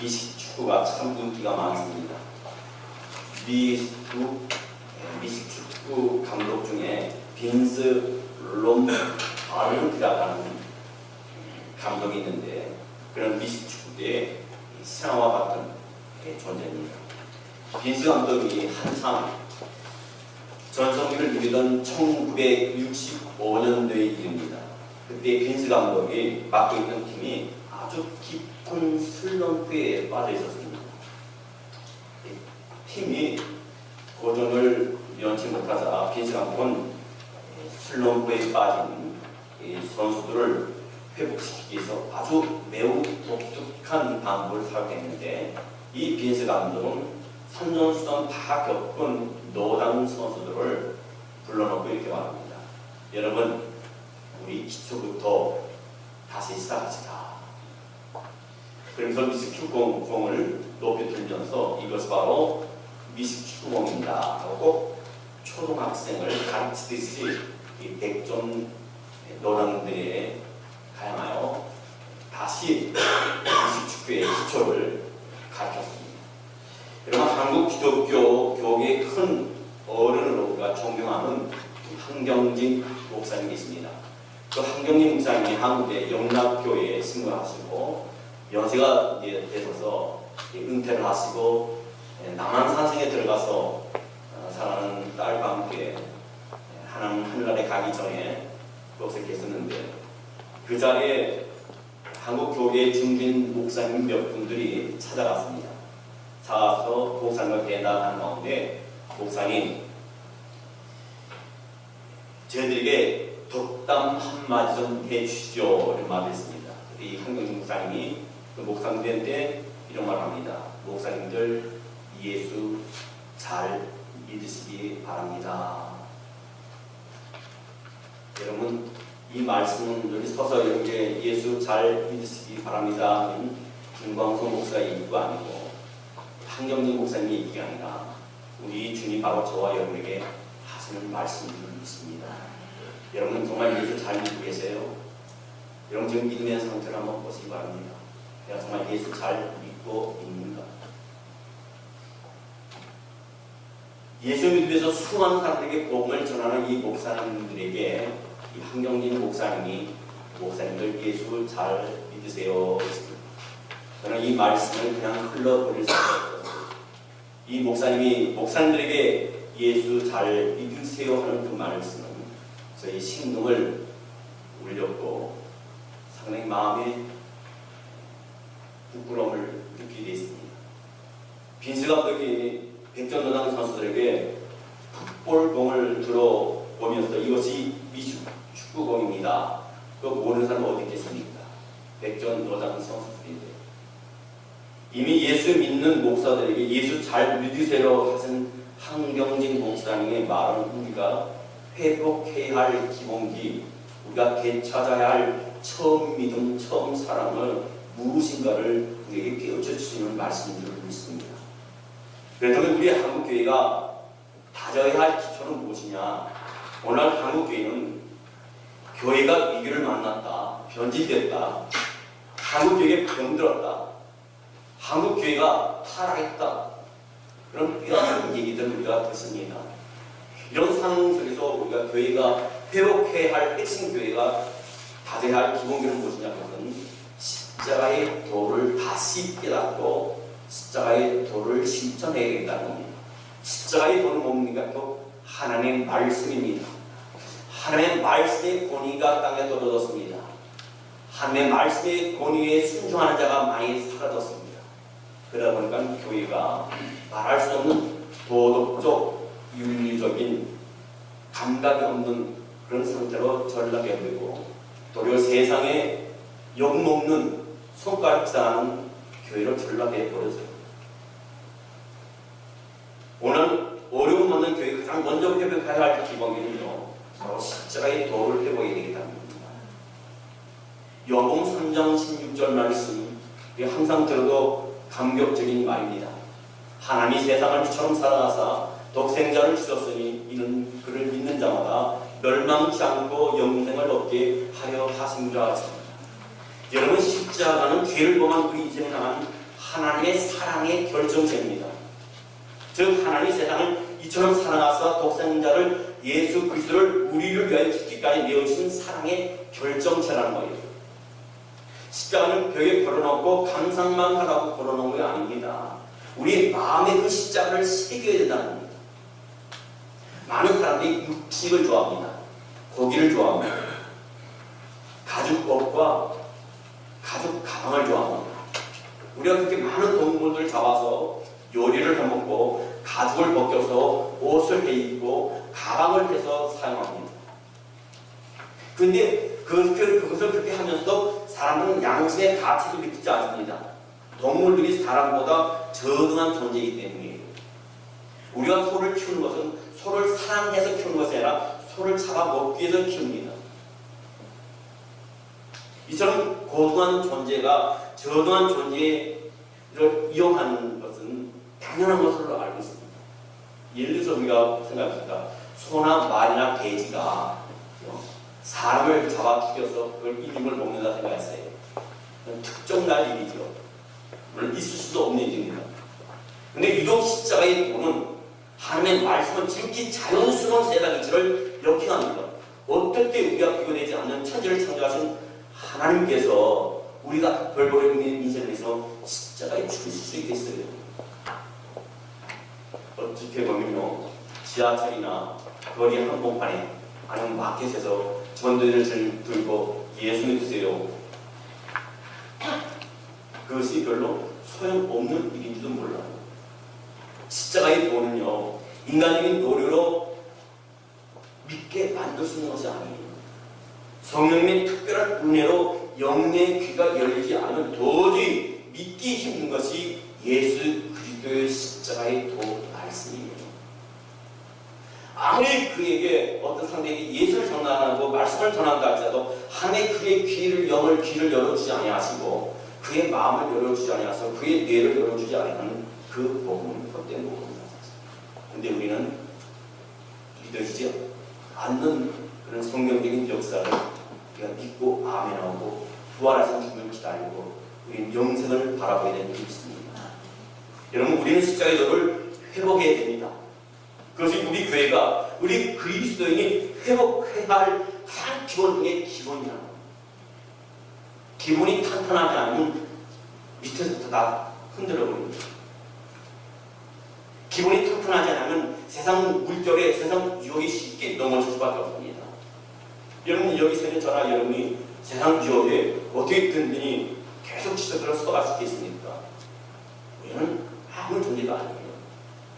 미식 축구가 참 인기가 많습니다. 미식 축구 감독 중에 빈스 롬바르드라는 감독이 있는데, 그런 미식 축구의 신화와 같은 존재입니다. 빈스 감독이 한참 전성기를 누리던 1965년도의 일입니다. 그때 빈스 감독이 맡고 있는 팀이 아주 깊은 슬럼프에 빠져 있었습니다. 팀이 고전을 면치 못하자 빈스 감독은 슬럼프에 빠진 선수들을 회복시키기 위해서 아주 매우 독특한 방법을 사용했는데, 이 빈스 감독은 선전수전 다 겪은 노장 선수들을 불러놓고 이렇게 말합니다. 여러분, 우리 기초부터 다시 시작합시다. 그러면서 미식 축구공을 높이 들면서 이것이 바로 미식 축구공입니다 하고 초등학생을 가르치듯이 이 백전 노장들에 가양하여 다시 미식 축구의 기초를 가르쳤습니다. 여러분, 한국 기독교 교계의 큰 어른으로 우리가 존경하는 한경진 목사님이 계십니다. 그 한경진 목사님이 한국의 영락교회에 신고하시고 연세가 되셔서 은퇴를 하시고 남한산성에 들어가서 사랑하는 딸과 함께 하늘나라에 가기 전에 그곳에 계셨는데, 그 자리에 한국 교계의 중진 목사님 몇 분들이 찾아갔습니다. 찾아서 목사님과 대담하는 가운데, 목사님, 저희들에게 덕담 한마디 좀 해주시죠, 이런 말을 했습니다. 이 한경진 목사님이 그 목사님들한테 이런 말을 합니다. 목사님들, 예수 잘 믿으시기 바랍니다. 여러분, 이 말씀은 여기 서서 이렇게 예수 잘 믿으시기 바랍니다 김광성 목사의 얘기가 아니고 한경진 목사님의 얘기가 아니라 우리 주님 바로 저와 여러분에게 하시는 말씀입니다. 여러분, 정말 예수 잘 믿고 계세요? 여러분, 지금 믿는 상태를 한번 보시기 바랍니다. 내가 정말 예수 잘 믿고 있는가? 예수 믿으면서 수많은 사람들에게 복음을 전하는 이 목사님들에게 이 한경진 목사님들 예수 잘 믿으세요. 저는 이 말씀을 그냥 흘러버릴 수 없어요. 이 목사님들에게 예수 잘 믿으세요 하는 그 말씀은 저희 심금을 울렸고 상당히 마음에 부끄러움을 느끼게 되었습니다. 빈스 감독이 백전노장 선수들에게 풋볼공을 들어보면서 이것이 미식 축구공입니다. 그거 모르는 사람은 어디 있겠습니까? 백전노장 선수들인데, 이미 예수 믿는 목사들에게 예수 잘 믿으세요 하신 한경진 목사님의 말은 우리가 회복해야 할 기본기, 우리가 되찾아야 할 처음 믿음, 처음 사랑을 무엇인가를 우리에게 깨우쳐 주시는 말씀들을 믿습니다. 그렇다면 우리 한국교회가 다져야 할 기초는 무엇이냐? 오늘 한국교회는 교회가 위기를 만났다, 변질됐다, 한국교회가 병들었다, 한국교회가 타락했다, 그런 뼈아픈 얘기들을 우리가 듣습니다. 이런 상황 속에서 우리가 교회가 회복해야 할 핵심 교회가 다져야 할 기본기는 무엇이냐? 그것은 십자가의 도를 다시 깨닫고 십자가의 도를 실천해야겠다는 겁니다. 십자가의 도는 뭡니까? 또 하나님의 말씀입니다. 하나님의 말씀의 권위가 땅에 떨어졌습니다. 하나님의 말씀의 권위에 순종하는 자가 많이 사라졌습니다. 그러다 보니까 교회가 말할 수 없는 도덕적, 윤리적인 감각이 없는 그런 상태로 전락해 버리고, 도리어 세상에 욕먹는 손가락질하는 교회로 전락해 버렸어요. 오늘 어려움 많은 교회 가장 먼저 회복해야 할 기본기는요, 바로 십자가의 도를 회복해야 되겠다는 겁니다. 요한복음 3장 16절 말씀, 항상 들어도 감격적인 말입니다. 하나님이 세상을 처럼 살아가사 독생자를 주셨으니 이는 그를 믿는 자마다 멸망치 않고 영생을 얻게 하려 하심이라 하십니다. 여러분, 십자가는 죄를 범한 우리 인생을 향한 하나님의 사랑의 결정체입니다. 즉 하나님이 세상을 이처럼 사랑하사 독생자를 예수 그리스도를 우리를 위하여 죽기까지 내어주신 사랑의 결정체라는 거예요. 십자가는 벽에 걸어놓고 감상만 하라고 걸어놓은 게 아닙니다. 우리 마음에 그 십자가를 새겨야 된다는 겁니다. 많은 사람들이 육식을 좋아합니다. 고기를 좋아합니다. 가죽옷과 가죽 가방을 좋아합니다. 우리가 그렇게 많은 동물들을 잡아서 요리를 해먹고 가죽을 벗겨서 옷을 해입고 가방을 해서 사용합니다. 그런데 그것을 그렇게 하면서도 사람은 양심의 가치를 느끼지 않습니다. 동물들이 사람보다 저등한 존재이기 때문이에요. 우리가 소를 키우는 것은 소를 사랑해서 키우는 것이 아니라 소를 잡아먹기 위해서 키웁니다. 이처럼 고등한 존재가 저등한 존재를 이용하는 것은 당연한 것으로 알고 있습니다. 예를 들어서 우리가 생각합시다. 소나 말이나 돼지가 사람을 잡아 죽여서 그걸 이름을 먹는다 생각했어요. 특정 날 일이죠. 물론 있을 수도 없는 일입니다. 근데 유독 십자가의 도는 하나님의 말씀은 지극히 자연스러운 세상 이치를 역행합니다. 어떻게 우리가 비교되지 않는 천지를 창조하신 하나님께서 우리가 별벌의 인생에서 십자가에 죽으실 수 있겠어요? 어떻게 보면요, 지하철이나 거리 한복판에 아니면 마켓에서 전도지를 들고 예수 믿으세요. 그것이 별로 소용없는 일인지도 몰라요. 십자가의 도는요, 인간적인 노력으로 믿게 만들 수 있는 것이 아니에요. 성령님의 특별한 은혜로 영의 귀가 열리지 않으면 도저히 믿기 힘든 것이 예수 그리스도의 십자가의 도 말씀이에요. 아무리 그에게 어떤 상대에게 예수를 전하고 말씀을 전한다 할지라도 하나님의 그의 귀를 열어주지 아니하시고 그의 마음을 열어주지 아니하셔서 그의 뇌를 열어주지 아니하는 그 복음은 헛된 복음이다. 그런데 우리는 믿어지지 않는 그런 성경적인 역사를 우리가 믿고 아멘하고 부활하신 주님을 기다리고 우리는 영생을 바라보게 되는 일이 있습니다. 여러분, 우리는 십자가의 도를 회복해야 됩니다. 그것이 우리 교회가 우리 그리스도인이 회복해야 할 가장 기본 중의 기본이라는 겁니다. 기본이 탄탄하지 않으면 밑에서부터 다 흔들어 버립니다. 기본이 탄탄하지 않으면 세상 물결에 세상 유혹이 쉽게 넘어질 수밖에 없습니다. 여러분, 여기서 있는 저나 여러분이 세상 유혹에 어떻게 든든히 계속 지쳐들어 서갈 수 있겠습니까? 우리는 아무 존재가 아니에요.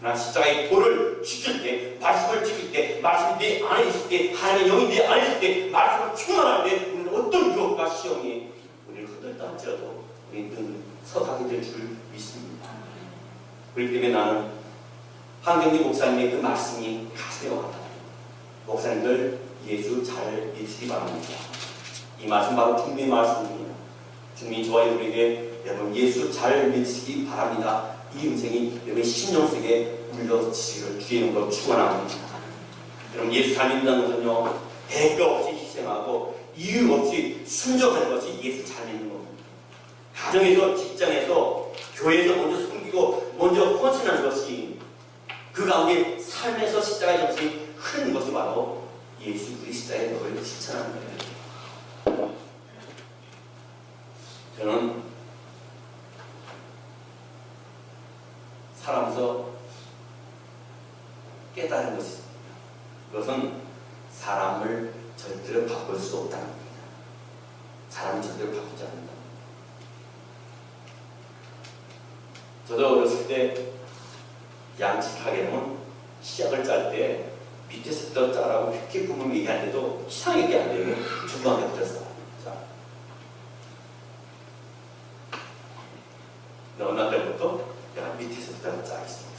그러나 십자가의 도를 지킬 때, 말씀을 지킬 때, 말씀이 내 안에 있을 때, 하나님의 영이 내 안에 있을 때, 말씀을 충만할 때 우리는 어떤 유혹과 시험이 우리를 흔들다 할지라도 우리는 서가게 될 줄 믿습니다. 그렇기 때문에 나는 한경리 목사님의 그 말씀이 가슴에 와닿아요. 목사님들 예수 잘 믿으시기 바랍니다. 이 말씀 바로 주님의 말씀입니다. 주님이 저와 여러분에게 여러분 예수 잘 믿으시기 바랍니다. 이 음성이 여러분의 심령 속에 울려지기를 주의 이름으로 축원합니다. 여러분, 예수 잘 믿는다는 것은요, 대가 없이 희생하고 이유 없이 순종하는 것이 예수 잘 믿는 겁니다. 가정에서, 직장에서, 교회에서 먼저 섬기고 먼저 헌신하는 것이 그 가운데 삶에서 십자가의 정신이 흐르는 것이 바로 예수 그리스도의 도를 실천하는 거예요. 저는 살아면서 깨달은 것이 있습니다. 그것은 사람을 절대로 바꿀 수 없다는 겁니다. 사람을 절대로 바꾸지 않는다. 저도 어렸을 때 양식하게 되면 시약을 짤 때 밑에서부터 짜라고 이렇게 부모님이 얘기하는데도 이상하게 안 돼요. 중고등학교 때였어요. 어느 날 때부터 내가 밑에서부터 짜기 시작했습니다.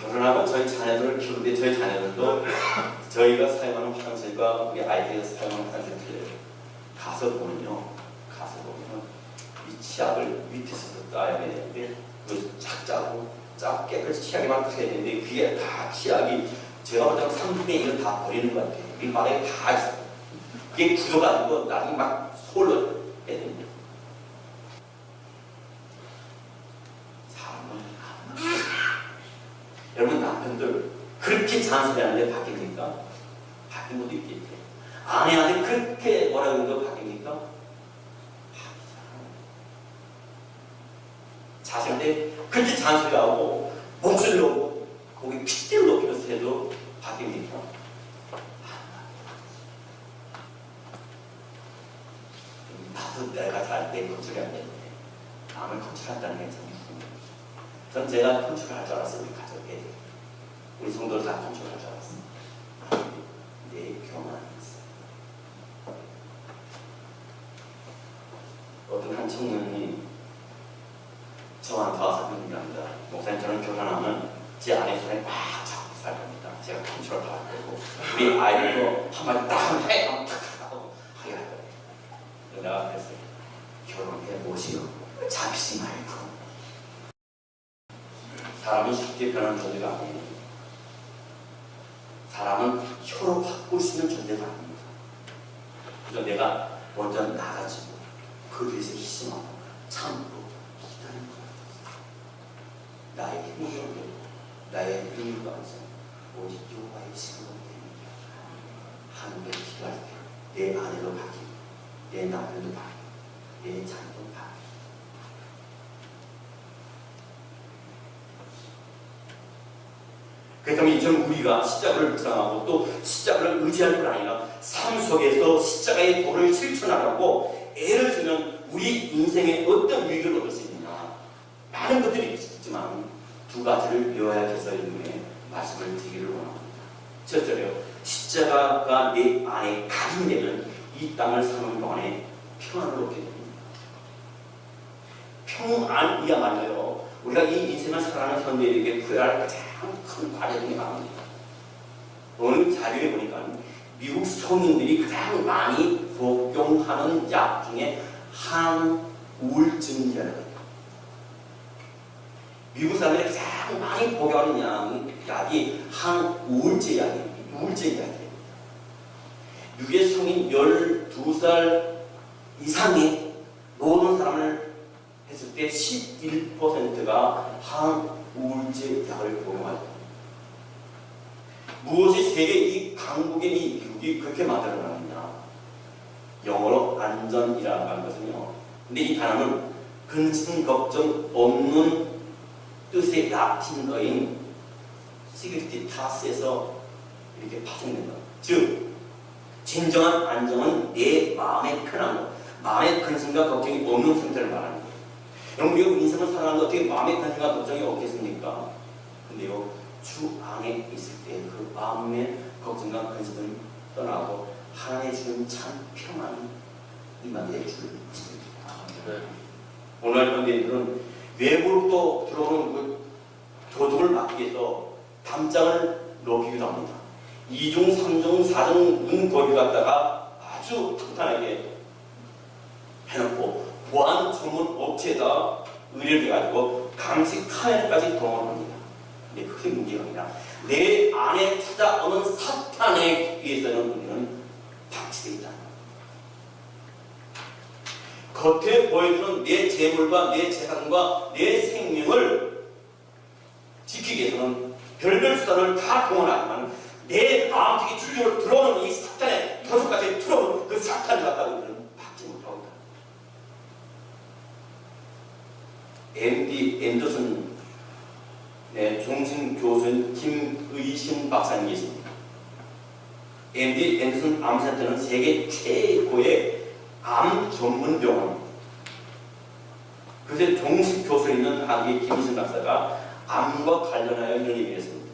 결혼하고 저희 자녀들을 키우는데 저희 자녀들도 저희가 사용하는 화장실과 우리 아이들이 사용하는 화장실 틀려요. 가서 보면 이 치약을 밑에서부터 따야 되는데 그걸 쫙 짜고 쫙 깨끗이 치약에만 타야 되는데 그게 다 치약이 제가 볼 때는 3분의 1은 다 버리는 것 같아요. 이 바닥에 다 있어요. 그게 굳어가지고 나중에 막 솔로 해야 됩니다. 남편들 그렇게 잔소리하는데 바뀝니까? 바뀐 것도 있겠죠. 아내한테 그렇게 뭐라 그러는데 바뀝니까? 바뀌잖아요. 자신한테 그렇게 잔소리하고 목소리를 놓고 거기 핏대를 높이면서 해도 바뀝니까? 나도 내가 잘때 컨트롤이 안 되는데 남을 컨트롤한다는 게 참 있습니다. 전 제가 컨트롤할 줄 알았어요. 우리 가족에 우리 성도를 다 컨트롤할 줄 알았어요. 내 교만이 있어요. 어떤 한 청년이 저한테 와서 그런 얘기합니다. 목사님, 저는 결혼하면 제 아내 손에 꽉 잡고 살 겁니다. 제가 컨트롤 다 할 거고 우리 아이들도 한마디 딱 해! 하면 탁 하고 하게 할 거예요. 내가 그랬어요. 결혼해 보시오. 잡히지 말고. 사람은 쉽게 변하는 존재가 아니에요. 사람은 혀로 바꿀 수 있는 존재가 아닙니다. 그래서 내가 먼저 나가지고 그 위해서 희생하고 참고 기다리는 거예요. 나의 힘이 없고 나의 능력도 아니죠. 오직 여호와의 시간이 됩니다. 하늘에 기도할 때 내 아내도 바뀌고 내 남편도 바뀌고 내 자녀도 바뀌고. 그렇다면 이처럼 우리가 십자가를 묵상하고 또 십자가를 의지할 뿐 아니라 삶 속에서 십자가의 도를 실천하라고 애를 쓰면 우리 인생에 어떤 유익을 얻을 수 있느냐. 많은 것들이 있지만 두 가지를 요약해서 이름에 말씀을 드리기를 원합니다. 첫째로요, 십자가가 내 안에 각인되면 이 땅을 사는 동안에 평안을 얻게 됩니다. 평안이야말로요, 우리가 이 인생을 살아가는 현대인에게 부여할 가장 큰 과제 중에 하나입니다. 어느 자료에 보니까 미국 성인들이 가장 많이 복용하는 약 중에 항우울증제라고. 미국 사람들이 가장 많이 복용하는 약이 항우울제 약이에요. 우울제 약이에요. 미국의 성인 12살 이상의 모든 사람을 했을 때 11%가 항우울제 약을 복용할 겁니다. 무엇이 세계 이 강국의 이 미국이 그렇게 만들어놨느냐? 영어로 안전이라고 하는 것은요. 근데 이 단어는 근심 걱정 없는 뜻의 라틴어인 시그리티타스에서 이렇게 파생된 것. 즉, 진정한 안정은 내 마음의 편안함, 마음의 근심과 걱정이 없는 상태를 말하는 거예요. 여러분, 우리가 인생을 살아가는데 어떻게 마음의 근심과 걱정이 없겠습니까? 근데요, 주 안에 있을 때 그 마음의 걱정과 근심을 떠나고 하나님의 주는 참 평안이 임하게 줄 있습니다. 오늘 현대인들은 외부로부터 들어오는 그 도둑을 막기 위해서 담장을 높이기도 합니다. 2중, 3중, 4중 문거리를 갖다가 아주 탄탄하게 해놓고 보안 전문 업체에다 의뢰를 해가지고 감시 카메라까지 동원합니다. 근데 그게 문제가 아니라 내 안에 찾아오는 사탄에 의해서는 우리는 방치되어 있다. 겉에 보여주는 내 재물과 내 재산과 내 생명을 지키기 위해서는 별별 수단을 다 동원하지만 내 마음속에 주적으로 들어오는 이 사탄의 도둑까지 들어오는 그 사탄을 갖다가 우리는 받지 못하고 있다. MD 앤더슨 종신 교수인 김의신 박사님이 있습니다. MD 앤더슨 암센터는 세계 최고의 암 전문 병원입니다. 그래서 종신 교수에 있는 한국의 김의신 박사가 암과 관련하여 이런 얘기를 했습니다.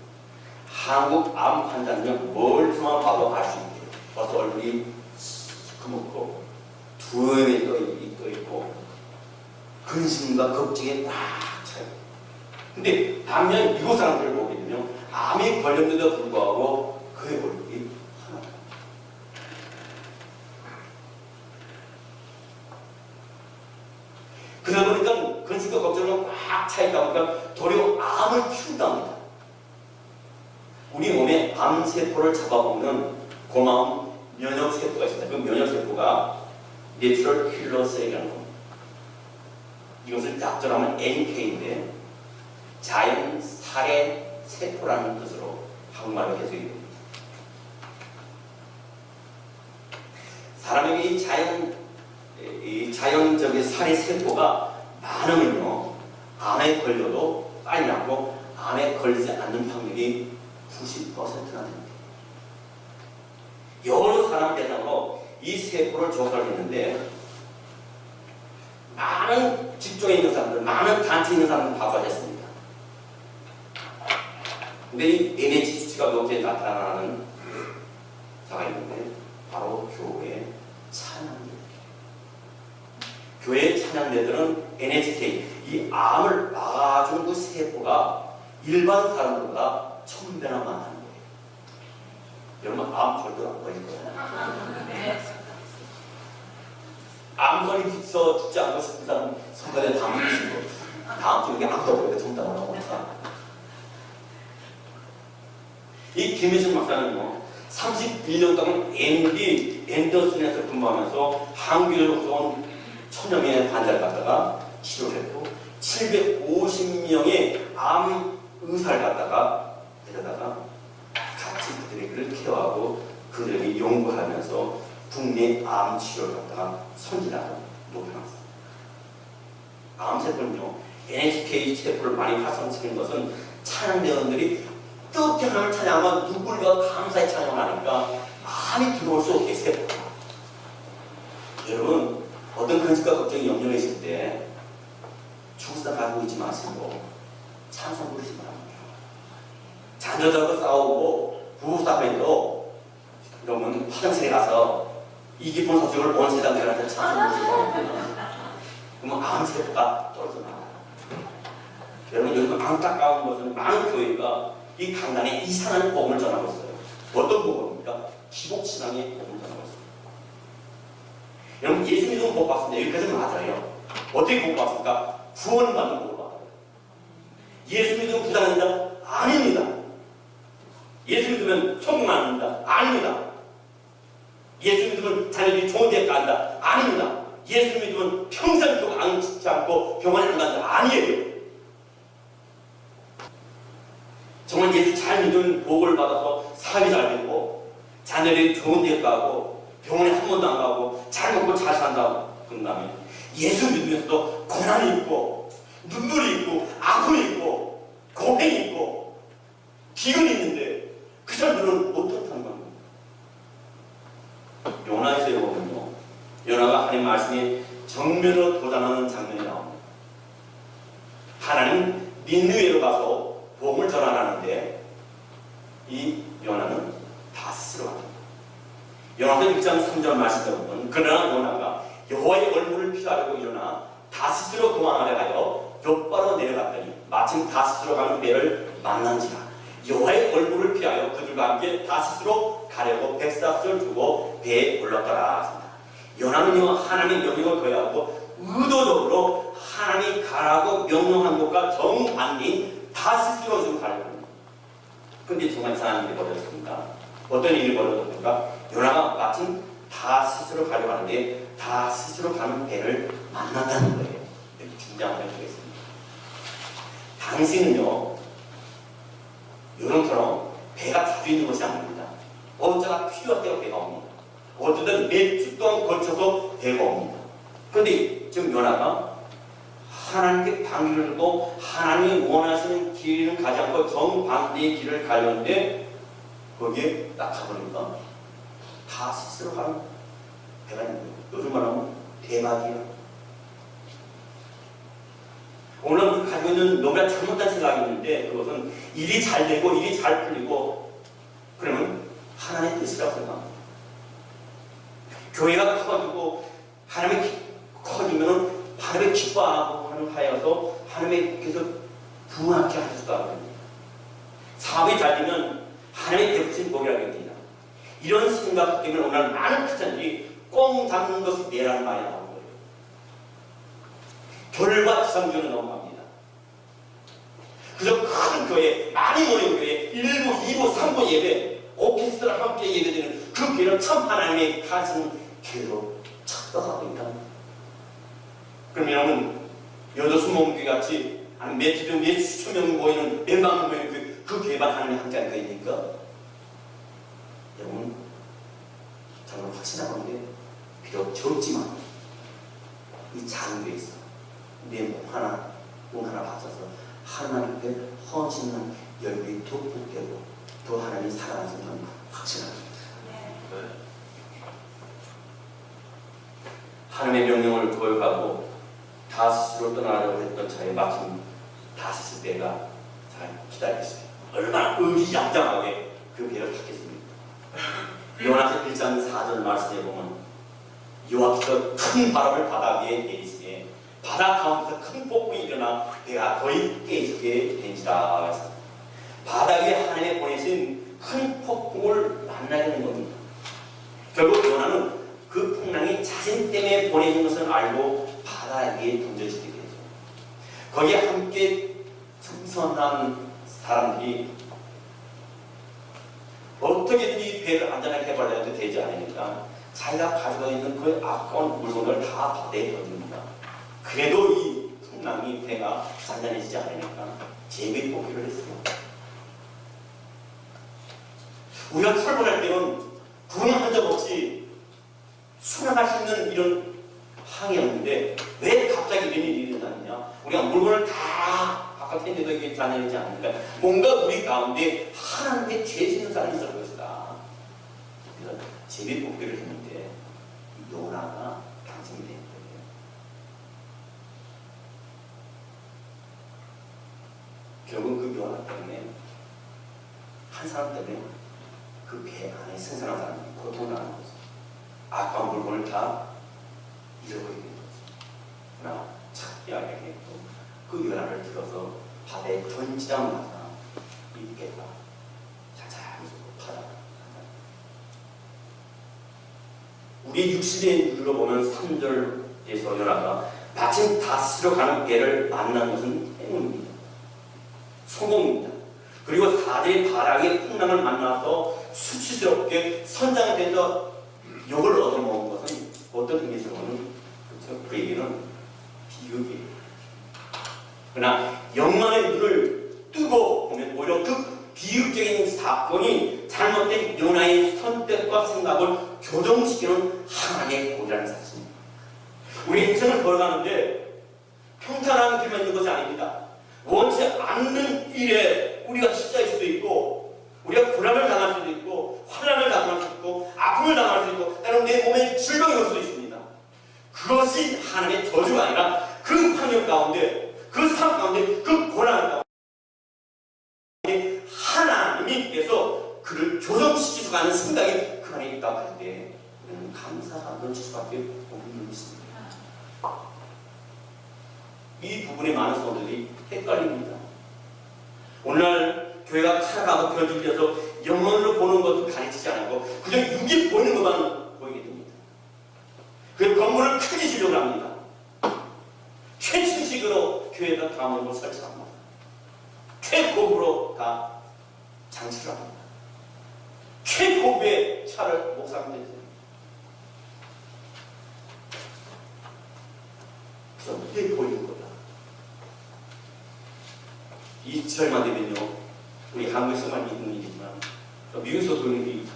한국 암 환자는 멀리서만 봐도 알 수 있게 벌써 얼굴이 시커멓고 두뇌에 떠있고 근심과 걱정에 꽉 차요. 근데 반면 미국 사람들을 보게 되면 암이 걸렸는데도 불구하고 그의 얼굴이 하나도. 그러다 보니까 근심과 걱정은 꽉 차있다 보니까 도리어 암을 키운답니다. 우리 몸에 암세포를 잡아먹는 고마운 면역세포가 있습니다. 그 면역세포가 내추럴 킬러 셀이라는 겁니다. 이것을 약절하면 NK인데 자연 살해 세포라는 뜻으로 한국말로 해석이 됩니다. 사람에게 이 자연적인 살의 세포가 많으면요, 암에 걸려도 빨리 낫고 암에 걸리지 않는 확률이 90%나 됩니다. 여러 사람 대상으로 이 세포를 조사를 했는데 많은 직종에 있는 사람들, 많은 단체에 있는 사람들 조사했습니다. 근데 이 NH 수치가 여기에 나타나는 자가 있는데 바로 교회 찬양대들. 교회 찬양대들은 NHK, 이 암을 막아주는 그 세포가 일반 사람들보다 1000배나 많다는 거예요. 여러분, 암 절대 안 걸릴 거예요. 암 걸리서 죽지 않고 싶은 사람 선거에 다음 주 여기 아무도 없는데 정답을 하고 이 김혜준 박사는요, 31년 동안 MD 앤더슨에서 근무하면서 한국에서 온 1000여 명의 환자를 갖다가 치료를 했고 750명의 암 의사를 갖다가 데려다가 같이 그들에게를 케어하고 그들에게 연구하면서 국내 암 치료를 갖다가 선진하고 높여놨습니다. 암 세포는요, NHK 세포를 많이 활성시키는 것은 찬양대원들이 어떻게 하나님을 찬양하면 누굴가 감사히 찬양하니까 암이 들어올 수 없게 세포가. 여러분, 어떤 근심과 걱정이 염려해 있을 때 죽을사 가지고 있지 마시고 찬송 부르시기 바랍니다. 자녀들하고 싸우고 부부싸움에도 그러면 화장실에 가서 이 깊은 소식을 온 세상들한테 찬송 부르시기 바랍니다. 그러면 암세포가 떨어져 나와요. 여러분, 요즘 안타까운 것은 많은 교회가 이 강단에 이상한 복음을 전하고 있어요. 어떤 복음입니까? 기복신앙의 복음을 전하고 있습니다. 여러분, 예수 믿으면 복 받습니다. 여기까지는 맞아요. 어떻게 복 받습니까? 구원받는 복을 받아요. 예수 믿으면 부자입니다? 아닙니다. 예수 믿으면 성공 안 합니다? 아닙니다. 예수 믿으면 자녀들이 좋은 데 간다? 아닙니다. 예수 믿으면 평생 병 안 짓지 않고 병원에 안 간다? 아니에요. 정말 예수 잘 믿으면 복을 받아서 사업이 잘 되고 자녀들이 좋은 데 가고 병원에 한 번도 안 가고 잘 먹고 잘 산다고 그런다면 예수 믿으면서도 고난이 있고 눈물이 있고 아픔이 있고 고행이 있고 기운이 있는데 그 사람들은 어떻다는 겁니까? 요나에서 보면요, 요나가 하나님 말씀에 정면으로 도전하는 장면이 나옵니다. 하나님 니느웨로 가서 복음을 전하라는데 이 요나는 다스스로 갑니다. 요나서 1장 3절 말씀대로 보면 그러나 요나가 여호와의 얼굴을 피하려고 일어나 다스스로 도망하려 하여 욥바로 내려갔더니 마침 다스스로 가는 배를 만난지라. 여호와의 얼굴을 피하여 그들과 함께 다스스로 가려고 백사스를 두고 배에 올랐더라. 요나는요, 하나님의 명령을 거역하고 의도적으로 하나님이 가라고 명령한 것과 정반대인 다스스로 좀 가려고 합니다. 근데 정말 이상한 일이 벌어졌습니다. 어떤 일이 벌어졌습니까? 요나가 마침 다스스로 가려고 하는데 다스스로 가는 배를 만난다는 거예요. 이렇게 중장을 해주겠습니다. 당신은요, 요즘처럼 배가 자주 있는 것이 아닙니다. 어쩌다 필요할 때가 배가 옵니다. 어쩌든 몇 주 동안 걸쳐서 배가 옵니다. 그런데 지금 요나가 하나님께 방귀를 들고 하나님이 원하시는 길을 가지 않고 정반대의 길을 가려는데 거기에 딱 가보니까 다 스스로 가는 배가 있는 거예요. 요즘 말하면 대박이야. 오늘 우리 가지고 있는 너무나 잘못된 생각이 있는데 그것은 일이 잘 되고 일이 잘 풀리고 그러면 하나님의 뜻이라고 생각합니다. 교회가 커지고 하나님이 커지면 하나님의 기뻐하고 하여서 하나님께서 부하게 하셨다고 합니다. 사업이 잘 되면 하나님의 베푸신 복이라고 합니다. 이런 생각 때문에 오늘 많은 크리스천들이 꽁 잡는 것이 내라는 말이 나오는 거예요. 결과 지상주는 넘어갑니다. 그저 큰 교회, 많이 모인 교회, 1부, 2부, 3부 예배, 오케스트라 함께 예배드리는 그 교회는 참 하나님의 가진 교회로 착각하고 있다. 그럼 여러분, 여덟 수목교회 같이 몇 수천 명 모이는 몇만 명 모이는 그 교회만 하나님이 함께할 거니까 여러분 정말 확신하는 게 비록 적지만 이 작은 교회에서 내 몸 하나 바쳐서 하나님 앞에 헌신한 열매이 더 복되고 더 하나님이 사랑하시는 확신합니다. 하나님의 명령을 거역하고 다스로 떠나려고 했던 자의 마침 다스릴 때가 잘 기다리겠어요. 얼마나 의기양장하게 그 배를 탔겠습니까? 요나서 1장 4절 말씀에 보면 여호와께서 큰 바람을 바다 위에 내리시되 바다 가운데서 큰 폭풍이 일어나 배가 거의 깨지게 된지라. 바다 위에 하나님이 보내신 큰 폭풍을 만나게 된 겁니다. 결국 요나는 그 풍랑이 자신 때문에 보내진 것을 알고 바다 위에 던져지게 되죠. 거기에 함께 승선한 사람들이 어떻게든지 배를 안전하게 해보려고 해도 되지 않으니까 자기가 가지고 있는 그 아까운 물건을 다 바다에 던집니다. 그래도 이 풍랑이 배가 안전해지지 않으니까 재배 뽑기를 했어요. 우리가 출발할 때는 구름 한 점 없이 순항할 수 있는 이런 항이었는데 왜 갑자기 이런 일이 일어났느냐? 우리가 물건을 다 바깥했는데도 이게 잔해지지 않으니까 뭔가 우리 가운데 하나님의 죄 짓는 사람이 있을 것이다. 그래서 재배 뽑기를 했는데 요나가 당첨이 된 거예요. 결국 그 요나 때문에 한 사람 때문에 그 배 안에 생산한 사람이 고통당하는 거죠. 아까운 물건을 다 잃어버리게 된 거죠. 그러나 착비하게 했고 그 요나를 들어서 바다에 던지자마자 이 배가 자자하게 바다가 우리 60의 누리로 보면 3절에서 요나가 마침 다스로 가는 배를 만난 것은 행운입니다. 성공입니다. 그리고 4절의 바람의 풍랑을 만나서 수치스럽게 선장돼서 욕을 얻어먹은 것은 어떤 의미에서는 그렇죠? 그에게는 비극이에요. 그러나 영광의 눈을 뜨고 보면 오히려 그 비극적인 사건이 잘못된 요나의 선택과 생각을 교정시키는 하나님의 공이라는 사실입니다. 우리 인생을 걸어가는데 평탄한 길만 있는 것이 아닙니다. 원치 않는 일에 우리가 시달릴 수도 있고 우리가 고난을 당할 수도 있고 환난을 당할 수도 있고 아픔을 당할 수도 있고 때로는 내 몸에 질병이 올 수도 있습니다. 그것이 하나님의 저주가 아니라 그 환경 가운데 그 삶 가운데 그 고난 가운데 하나님께서 그를 교정시키고 가는 생각이 그 안에 있다고 할 때 우리는 감사가 넘칠 수밖에 없는 것입니다. 이 부분에 많은 성도들이 헷갈립니다. 오늘날 교회가 살아가고 변질되어서 영혼으로 보는 것도 가르치지 않고 그냥 육이 보이는 것만 보이게 됩니다. 그 건물을 크게 지려고 합니다. 최신식으로 교회에다 가문을 설치합니다. 최고급으로 다 장치를 합니다. 최고급의 차를 목사님들이 그래서 이게 보이는 거다. 이 시절만 되면요, 우리 한국에서만 있는 일이지만 미국에서 도는 일이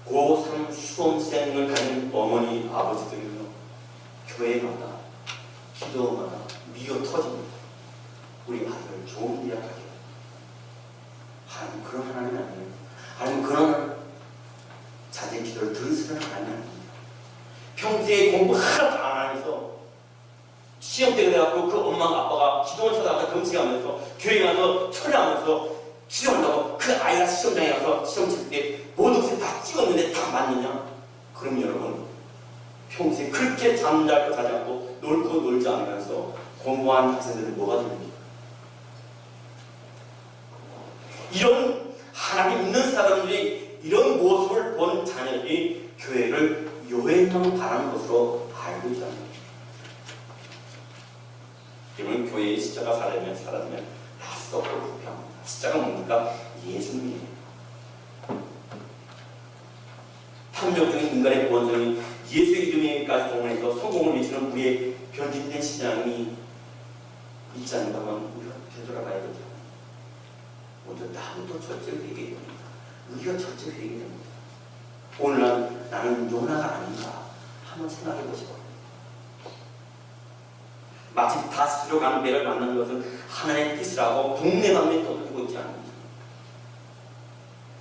고3 수험생을 가진 어머니 아버지들은요 교회마다 기도마다 미어 터집니다. 우리 아들 좋은 대학 가게. 하나님 그런 하나님 아니에요. 하나님 그런 자기의 기도를 들으시는 하나님 아닙니다. 평소에 공부 하나도 안 하면서 시험 때가 돼갖고 그 엄마가 아빠가 기도원 쳐다가 금식하면서 교회 가서 철회하면서 기도한다고 그 아이가 시험장에 가서 시험 칠 때 모든 것을 다 찍었는데 다 맞느냐? 그럼 여러분 평소에 그렇게 잠잘 거 자지 않고 놀고 놀지 않으면서 공부한 학생들은 뭐가 됩니까? 이런 하나님 있는 사람들이 이런 모습을 본 자녀들이 교회를 요행하고 바라는 것으로 알고 있다는 거예요. 여러분 교회의 십자가 사람이면 다 썩고 부패합니다. 십자가 뭡니까? 예수님이에요. 탐욕적인 인간의 본성이 예수 이름에까지 동원해서 성공을 외치는 우리의 변질된 신앙이 있지 않는다면 우리가 되돌아가야 되죠. 먼저 나부터 첫째로 회개해야 됩니다. 우리가 첫째로 회개해야 됩니다. 오늘 나는 요나가 아닌가 한번 생각해 보시고, 마치 다스로 가는 배를 만나는 것은 하나님의 뜻이라고 동네방네 떠들고 있지 않습니다.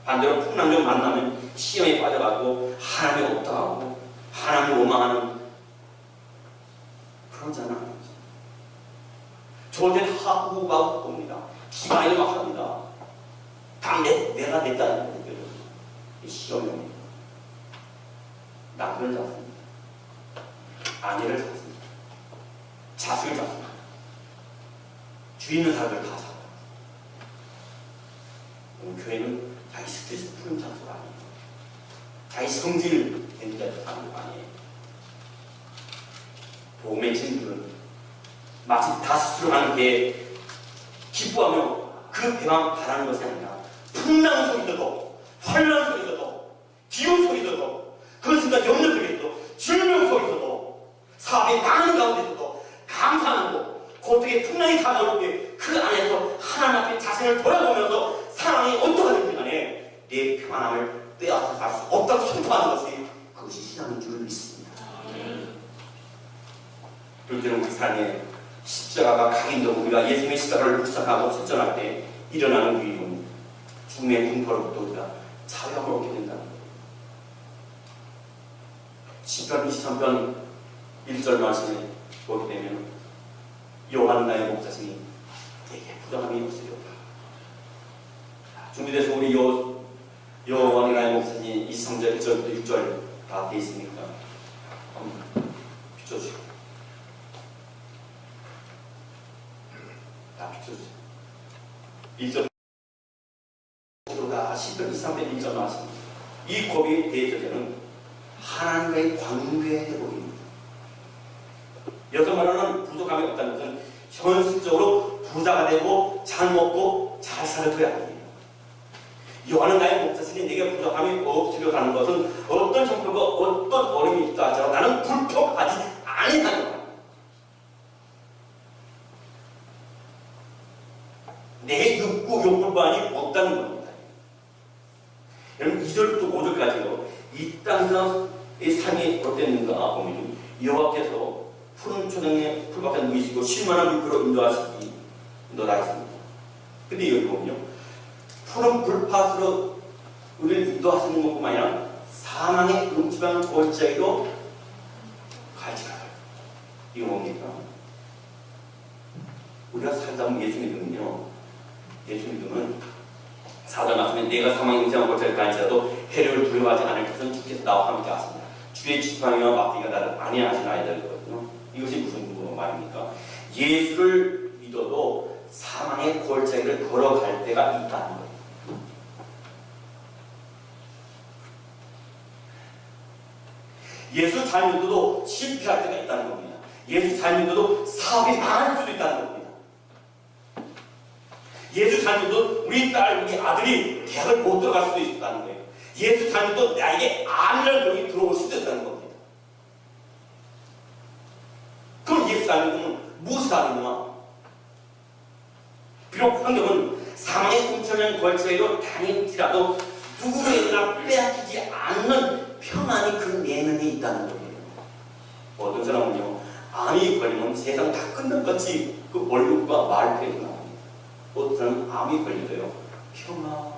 반대로 풍랑적 만나면 시험에 빠져가고 하나님이 없다 하고 하나님을 원망하는 그런 자는 아닙니다. 저한테는 하고가 봅니다. 기만이 막 합니다. 다 내가 냈다는 거예요. 시험이 옵니다. 남편을 잡습니다. 아내를 잡습니다. 자식을 잡습니다. 주위 있는 사람들 다 잡아요. 교회는 자기 스트레스 푸는 장소가 아니에요. 자기 성질 되는 자리에서 사는 거 아니에요. 복음의 친구들은 마치 다스로 가는 배에 기뻐하며 그 배만 바라는 것이 아니라 풍랑 속에서도 환란 속에서도 기운 속에서도 그 순간 염려 속에서도 질병 속에서도 사업이 많은 가운데서도 감사하고 고통의 풍랑이 다가올 때 그 안에서 하나님 앞에 자신을 돌아보면서 상황이 어떠하든지 간에 내 평안함을 빼앗아 갈 수 없다고 선포하는 것이 그것이 신앙인 줄 믿습니다. 둘째는 우리 삶에 십자가가 각인되고 우리가 예수님의 십자가를 묵상하고 실천할 때 일어나는 위기는 죽음의 공포로부터 우리가 자유함을 얻게 된다는 거예요. 시편 23편 1절 말씀에 보게 되면 여호와는 나의 목자시니 내게 부정함이 없으리로다. 준비돼서 우리 여호와는 나의 목자시니 23절 1절부터 6절 다 돼 있으니까 한번 비춰주시고 다 비춰주세요. 1절 시편 23편 1절 말씀, 이 고백에 대해서 저는 하나님과의 관계의 회복입니다. 여기서 말하는 부족함이 없다는 것은 현실적으로 부자가 되고 잘 먹고 잘 사는 게 아니에요. 여호와는 나의 목자시니 내게 부족함이 없으리라는 것은 어떤 형편과 어떤 어려움이 있다 하더라도 나는 불평하지 아니하는 거예요. 내 욕구반이 없다는 겁니다. 여러분 2절부터 5절까지요. 이 땅에서의 삶이 어땠는가 보면 여호와께서 푸른 초장에 풀밭에 누이시고 쉴만한 물가로 인도하시기 인도다 했습니다. 근데 여기 보면요, 푸른 불밭으로 우리를 인도하시는 것뿐만 아니라 사망의 음침한 골짜기로 갈지라요. 이거 뭡니까? 우리가 살다 보면 예수 믿으면요, 예수 믿으면 사절 말씀에 내가 사망의 음침한 골짜기로 갈지라도 해를 두려워하지 않을 것은 주께서 나와 함께 하십니다. 주의 지팡이와 막대기가 나를 안위하시나이다 이거거든요. 이것이 무슨 말입니까? 예수를 믿어도 사망의 골짜기를 걸어갈 때가 있다는 거예요. 예수 잘 믿어도 실패할 때가 있다는 겁니다. 예수 잘 믿어도 사업이 망할 수도 있다는 겁니다. 예수 잘 믿어도 우리 딸, 우리 아들이 대학을 못 들어갈 수도 있다는 거예요. 예수 잘 믿어도 나에게 암이라는 병이 들어올 수도 있다는 겁니다. 그럼 예수 잘 믿으면 무엇이 다르냐? 비록 환경은 사망의 음침한 골짜기로 다닐지라도 누구에게나 빼앗기지 않는 평안이 그 내면에 있다는 거예요. 어떤 사람은요, 암이 걸리면 세상 다 끝난 것 같이 그 얼굴과 말표가 나옵니다. 어떤 사람은 암이 걸려도요, 평안.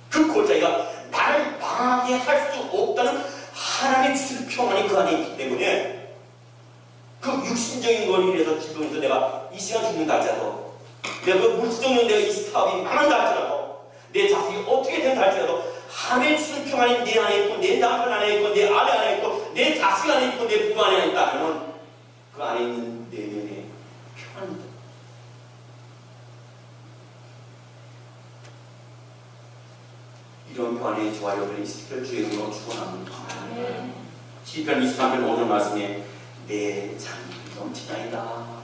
그 골짜기가 나를 망하게 할 수 없다는 하나님의 주신 평안이 그 안에 있기 때문에 그 육신적인 걸 위해서 기도해서 내가 이 시간 죽는다 할지라도, 내가 그 물질적인 내가 이 사업이 망한다 할지라도, 내 자식이 어떻게 된다 할지라도 하나님의 주신 평안이 내 안에 있고 내 남편 안에 있고 내 아내 안에 있고 내 자식 안에 있고 내 부부 안에 있다면 그 안에 있는 내면의 평안입니다. 이런 평안의 저와 여러분이 있을 주의 이름으로 축원합니다. 시편 23편 5절 말씀에 내 잔이 넘치나이다.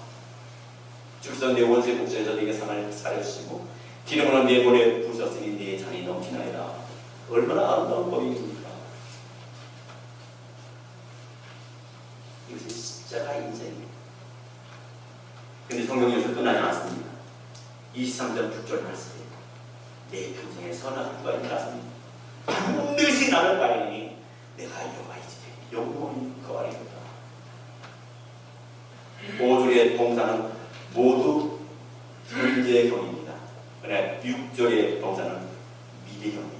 주께서 내 원수의 목전에서 내게 상을 차려주시고 기름으로 내 볼에 부으셨으니 내 잔이 넘치나이다. 얼마나 아름다운 법입니까? 이것이 십자가의 인생입니다. 근데 성경이 여기서 끝나지 않았습니다. 23절 6절 말씀에 내 평생에 선한 주가 일어났습니다. 반드시 나를 가리니 내가 여호와의 집에 영원히 거하리로다. 5절의 동사는 모두 현재형입니다. 그러나 6절의 동사는 미래형입니다.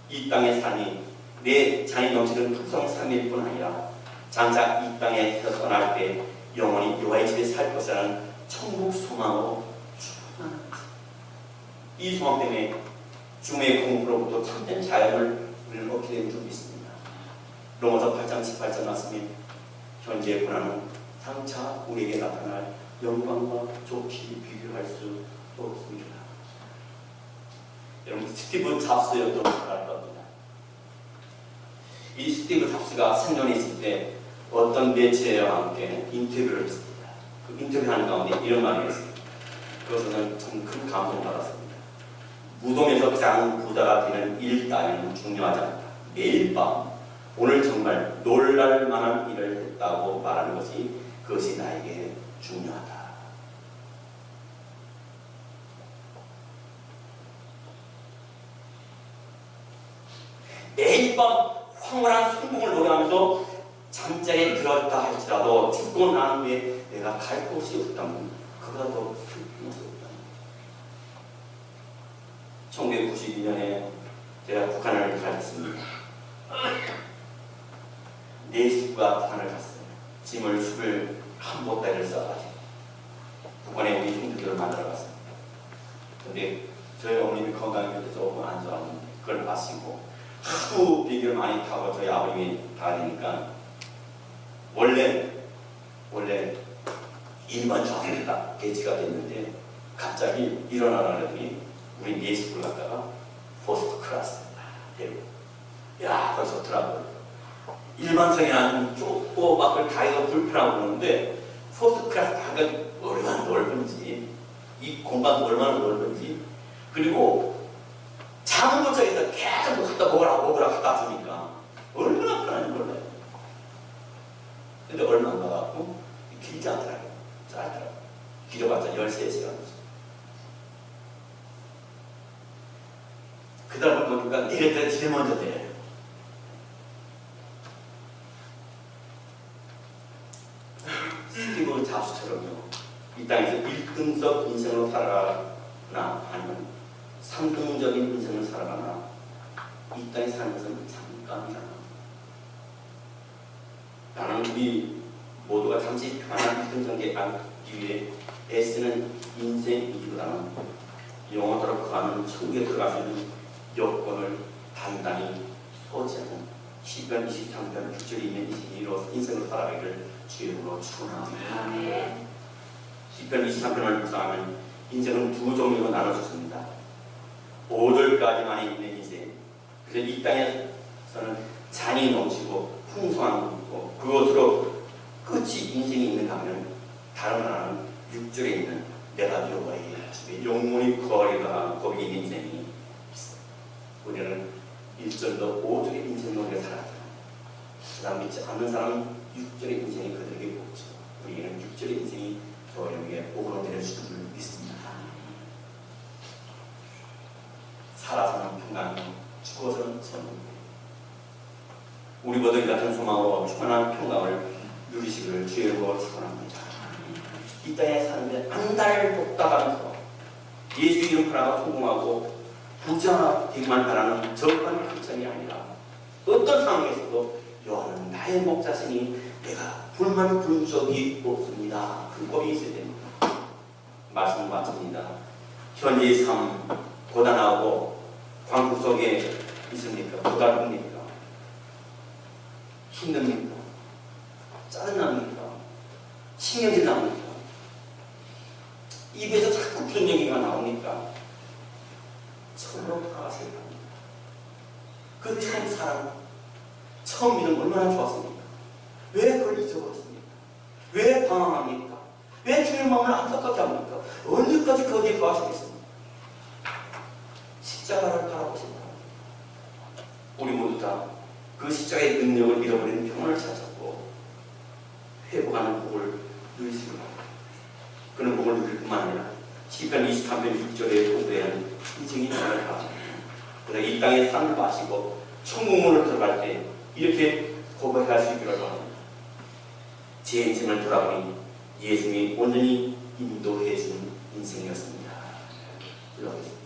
이 땅의 삶이 내 잔이 넘치는 풍성 삶일 뿐 아니라 장차 이 땅에서 떠날 때 영원히 여호와의 집에 살 것이라는 천국 소망으로 충만한 이 소망 때문에 죽음의 공포로부터 참된 자연을 우리는 얻게 된 줄 믿습니다. 로마서 8장 18절 말씀에 현재의 고난은 장차 우리에게 나타날 영광과 좋게 비교할 수 없습니다. 여러분, 스티브 잡스였던 잘 겁니다. 이 스티브 잡스가 생전에 있을 때 어떤 매체와 함께 인터뷰를 했습니다. 그 인터뷰하는 가운데 이런 말을 했습니다. 그것은 참 큰 감동을 받았습니다. 무덤에서 가장 부자가 되는 일 따위는 중요하지 않다. 매일 밤 오늘 정말 놀랄 만한 일을 했다고 말하는 것이 그것이 나에게 중요하다. 매일 밤 황홀한 성공을 노래하면서 잠자리에 들었다 할지라도 죽고 난 후에 내가 갈 곳이 없다면 그보다 더 슬픈 것이 없다면 1992년에 제가 북한을 갔습니다. 네 식구가 북한을 갔어요. 짐을 술을 한 보따리를 싸가지고 북한에 우리 형제들을 만나러 갔습니다. 근데 저희 어머님이 건강이 조금 안 좋았는데 그걸 마시고 하도 비행기를 많이 타고 저희 아버님이 다니니까 원래 일반 좌석이 딱 배치가 됐는데 갑자기 일어나라더니 우리 네 식구를 갖다가 퍼스트 클래스 데리고 야 거기 좋더라고요. 일반석에는 좁고 막 다리가 불편하고 그러는데 퍼스트 클래스 다리가 얼마나 넓은지 이 공간도 얼마나 넓은지 그리고 작은 도착에서 계속 갖다 먹으라 갖다 주니까 얼마나 편한지 몰라요. 근데 얼마 안 가갖고 길지 않더라고요. 짧더라고요. 길어봤자 13시간이죠. 그 다음에 보니까 내릴 때 제일 먼저 내려요. 스티브 잡스처럼요. 이 땅에서 1등석 인생으로 살아가나 아니면 3등적인 인생을 살아가나 이 땅에 사는 것은 잠깐이다. 나는 우리 모두가 잠시 편안한 1등석에 앉기 위해 애쓰는 인생이기보다는 영원토록 거하는 천국에 들어갈 수 있는 여건을 단단히 소지하는 시편 23편 6절에 있는 인생을 살아가기를 주님으로 축원합니다. 시편 23편을 묵상하면 인생은 두 종류로 나눠졌습니다. 5절까지만 있는 인생. 그래서 이 땅에서는 잔이 넘치고 풍성한 것이고 그것으로 끝이 인생이 있는가 하면 다른 하나는 6절에 있는 내가 여호와의 집에 영원히 거하리라 거기에 있는 인생이 있어요. 우리는 1절도 5절의 인생론을 살아가잖아요. 그 다음 믿지 않는 사람은 6절의 인생이 그들에게 없죠. 우리에게는 6절의 인생이 저에게 오그로 내려주는 줄 믿습니다. 살아서는 평강, 죽어서는 천국. 우리 모두 같은 소망으로 충만한 평강을 누리시기를 주의 이름으로 축원합니다. 이 땅에 사는데 안달 볶다가면서 예수 이름 하나가 성공하고 부자 되기만 바라는 저한 크리스천이 아니라 어떤 상황에서도 여호와는 나의 목자시니 내가 불만 부른 적이 없습니다. 그 법이 있어야 됩니다. 말씀 마칩니다. 현재의 삶 고단하고 광풍 속에 있습니까? 고달픕니까? 힘듭니까? 짜증납니까? 신경질 납니까? 입에서 자꾸 그런 얘기가 나오니까 처음으로 돌아가셔야 합니다. 그 처음 사랑, 처음 믿음 얼마나 좋았습니까? 왜 그걸 잊어버렸습니까? 왜 방황합니까? 왜 주의 마음을 안타깝게 합니까? 언제까지 거기에 거하시겠습니까? 십자가를 바라보신다. 우리 모두 다 그 십자가의 능력을 잃어버린 평안을 찾았고 회복하는 복을 누리시기 바랍니다. 그는 복을 누릴 뿐만 아니라 시편 23편 6절에 공부한 인생이 정말 바랍니다. 그래서 이 땅에 산을 마시고 천국문을 들어갈 때 이렇게 고백할 수 있기를 바랍니다. 제 인생을 돌아보니 예수님이 온전히 인도해 주는 인생이었습니다. 기도하겠습니다.